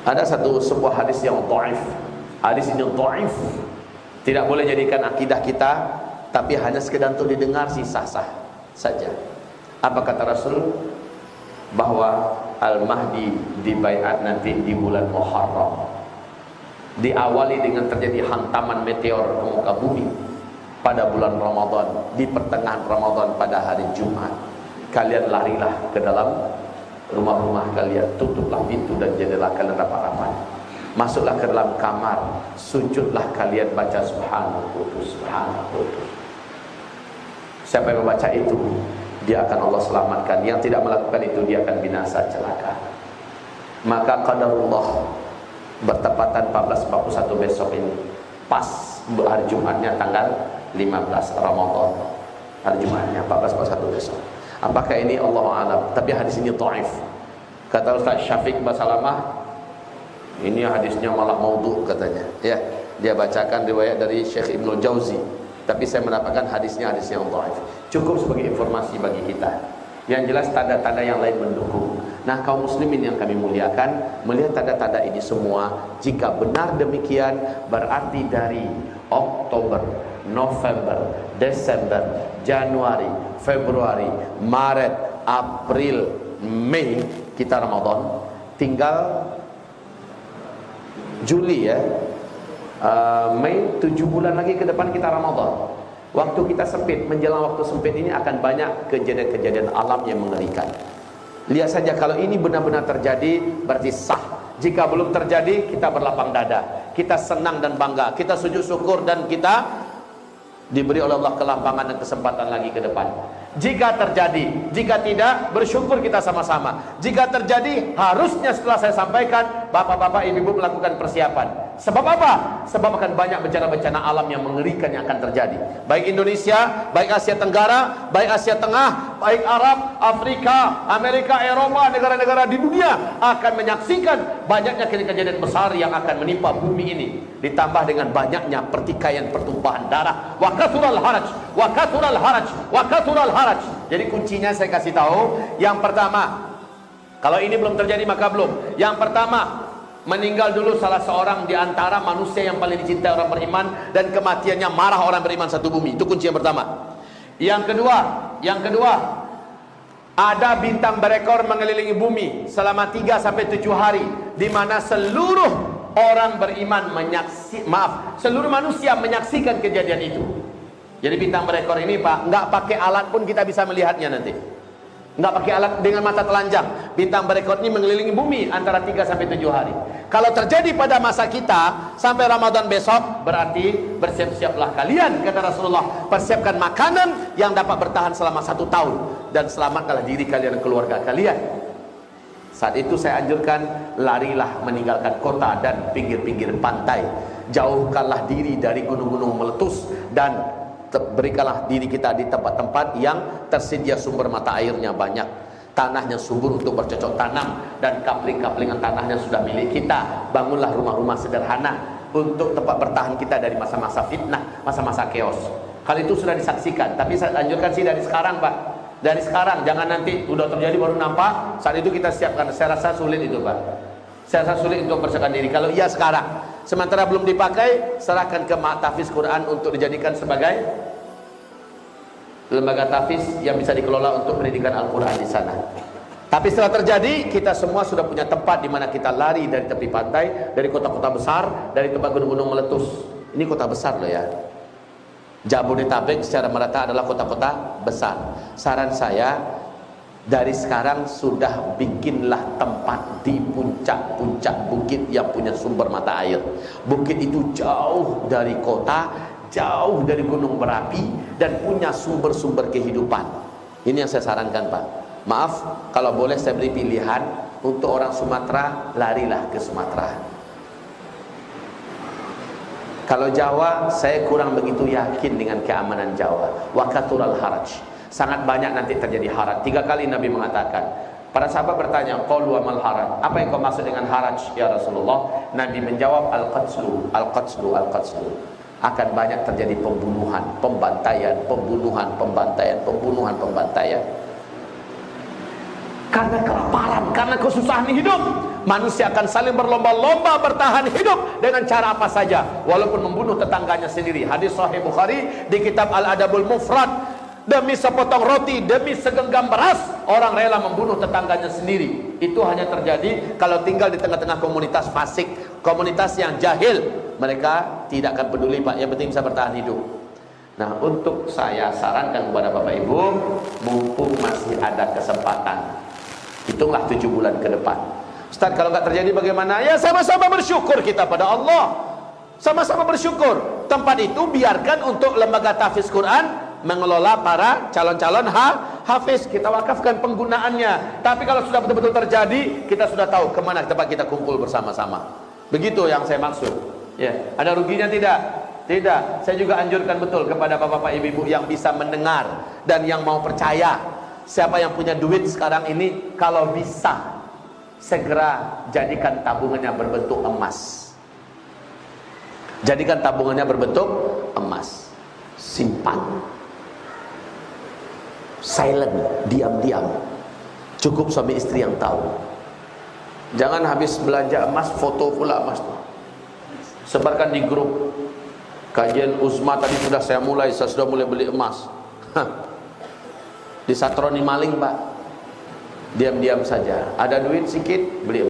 Ada sebuah hadis yang dhaif. Hadis ini dhaif. Tidak boleh jadikan akidah kita, tapi hanya sekedar untuk didengar sih sah-sah saja. Apa kata Rasul? Bahwa Al-Mahdi dibaiat nanti di bulan Muharram. Diawali dengan terjadi hantaman meteor ke muka bumi pada bulan Ramadan, di pertengahan Ramadan pada hari Jumat. Kalian larilah ke dalam rumah-rumah kalian, tutuplah pintu dan jendela kalian rapat-rapat. Masuklah ke dalam kamar, sujudlah kalian baca Subhanahu Qudus, Subhanahu Qudus. Siapa yang membaca itu, dia akan Allah selamatkan. Yang tidak melakukan itu, dia akan binasa celaka. Maka qadarullah bertepatan 1441 besok ini, pas hari Jumatnya tanggal 15 Ramadan. Hari Jumatnya 1441 besok. Apakah ini Allah alam? Tapi hadis ini dhaif. Kata Ustaz Syafiq Basalamah, ini hadisnya malah maudhu katanya. Ya, dia bacakan riwayat dari Syekh Ibnu Jauzi. Tapi saya mendapatkan hadisnya hadis yang dhaif. Cukup sebagai informasi bagi kita. Yang jelas tanda-tanda yang lain mendukung. Nah, kaum muslimin yang kami muliakan, melihat tanda-tanda ini semua, jika benar demikian, berarti dari Oktober, November, Desember, Januari, Februari, Maret, April, Mei kita Ramadan. Tinggal Juli ya, Mei, 7 bulan lagi ke depan kita Ramadan. Waktu kita sempit, menjelang waktu sempit ini akan banyak kejadian-kejadian alam yang mengerikan. Lihat saja, kalau ini benar-benar terjadi berarti sah. Jika belum terjadi, kita berlapang dada, kita senang dan bangga, kita sujud syukur, dan kita diberi oleh Allah kelampangan dan kesempatan lagi ke depan. Jika terjadi, jika tidak, bersyukur kita sama-sama. Jika terjadi, harusnya setelah saya sampaikan, bapak-bapak, ibu-ibu melakukan persiapan. Sebab apa? Sebab akan banyak bencana-bencana alam yang mengerikan yang akan terjadi. Baik Indonesia, baik Asia Tenggara, baik Asia Tengah, baik Arab, Afrika, Amerika, Eropa, negara-negara di dunia akan menyaksikan banyaknya kejadian besar yang akan menimpa bumi ini. Ditambah dengan banyaknya pertikaian, pertumpahan darah. Wa kathural haraj, wa kathural haraj, wa kathural haraj. Jadi kuncinya saya kasih tahu, yang pertama, kalau ini belum terjadi maka belum. Yang pertama, meninggal dulu salah seorang di antara manusia yang paling dicintai orang beriman, dan kematiannya marah orang beriman satu bumi. Itu kunci yang pertama. Yang kedua, ada bintang berekor mengelilingi bumi selama 3 sampai 7 hari, di mana seluruh orang beriman seluruh manusia menyaksikan kejadian itu. Jadi bintang berekor ini Pak, nggak pakai alat pun kita bisa melihatnya nanti. Nggak pakai alat dengan mata telanjang. Bintang berekor ini mengelilingi bumi antara 3 sampai 7 hari. Kalau terjadi pada masa kita sampai Ramadan besok, berarti bersiap-siaplah kalian, kata Rasulullah. Persiapkan makanan yang dapat bertahan selama 1 tahun, dan selamatkanlah diri kalian dan keluarga kalian. Saat itu saya anjurkan, larilah meninggalkan kota dan pinggir-pinggir pantai. Jauhkanlah diri dari gunung-gunung meletus, dan berikanlah diri kita di tempat-tempat yang tersedia sumber mata airnya banyak, tanahnya subur untuk bercocok tanam, dan kapling-kaplingan tanahnya sudah milik kita. Bangunlah rumah-rumah sederhana untuk tempat bertahan kita dari masa-masa fitnah, masa-masa chaos. Hal itu sudah disaksikan, tapi saya anjurkan sih dari sekarang Pak. Dari sekarang, jangan nanti udah terjadi baru nampak, saat itu kita siapkan. Saya rasa sulit itu Pak. Saya rasa sulit untuk mempersiapkan diri. Kalau iya sekarang, sementara belum dipakai, serahkan ke Tahfiz Quran untuk dijadikan sebagai lembaga tahfiz yang bisa dikelola untuk pendidikan Al-Quran di sana. Tapi setelah terjadi, kita semua sudah punya tempat di mana kita lari dari tepi pantai, dari kota-kota besar, dari tempat gunung-gunung meletus. Ini kota besar loh ya. Jabodetabek secara merata adalah kota-kota besar. Saran saya, dari sekarang sudah bikinlah tempat di puncak-puncak bukit yang punya sumber mata air. Bukit itu jauh dari kota, jauh dari gunung berapi, dan punya sumber-sumber kehidupan. Ini yang saya sarankan Pak. Maaf, kalau boleh saya beri pilihan, untuk orang Sumatera, larilah ke Sumatera. Kalau Jawa, saya kurang begitu yakin dengan keamanan Jawa. Wa kathural haraj, sangat banyak nanti terjadi harat. 3 kali Nabi mengatakan, Para sahabat bertanya, qalu wa mal haraj? Apa yang kau maksud dengan haraj ya Rasulullah? Nabi menjawab, al-qatslu, al-qatslu, al-qatslu. Akan banyak terjadi pembunuhan, pembantaian, pembunuhan, pembantaian, pembunuhan, pembantaian. Karena kelaparan, karena kesusahan hidup, manusia akan saling berlomba-lomba bertahan hidup dengan cara apa saja, walaupun membunuh tetangganya sendiri. Hadis Sahih Bukhari di kitab Al-Adabul Mufrad. Demi sepotong roti, demi segenggam beras, orang rela membunuh tetangganya sendiri. Itu hanya terjadi kalau tinggal di tengah-tengah komunitas fasik, komunitas yang jahil. Mereka tidak akan peduli, Pak, yang penting bisa bertahan hidup. Nah, untuk saya sarankan kepada Bapak Ibu, mumpung masih ada kesempatan, hitunglah 7 bulan ke depan. Ustaz, kalau nggak terjadi bagaimana? Ya sama-sama bersyukur kita pada Allah. Sama-sama bersyukur. Tempat itu biarkan untuk lembaga tahfiz Quran mengelola para calon-calon hafiz. Kita wakafkan penggunaannya. Tapi kalau sudah betul-betul terjadi, kita sudah tahu kemana tempat kita kumpul bersama-sama. Begitu yang saya maksud. Ya, ada ruginya tidak? Tidak. Saya juga anjurkan betul kepada bapak-bapak, ibu-ibu yang bisa mendengar dan yang mau percaya. Siapa yang punya duit sekarang ini, kalau bisa segera jadikan tabungannya berbentuk emas. Jadikan tabungannya berbentuk emas. Simpan. Silent, diam-diam. Cukup suami istri yang tahu. Jangan habis belanja emas, foto pula emas. Sebarkan di grup. Kajian Uzma tadi saya sudah mulai beli emas. Disatroni maling, Pak. Diam-diam saja. Ada duit sedikit, beli emas.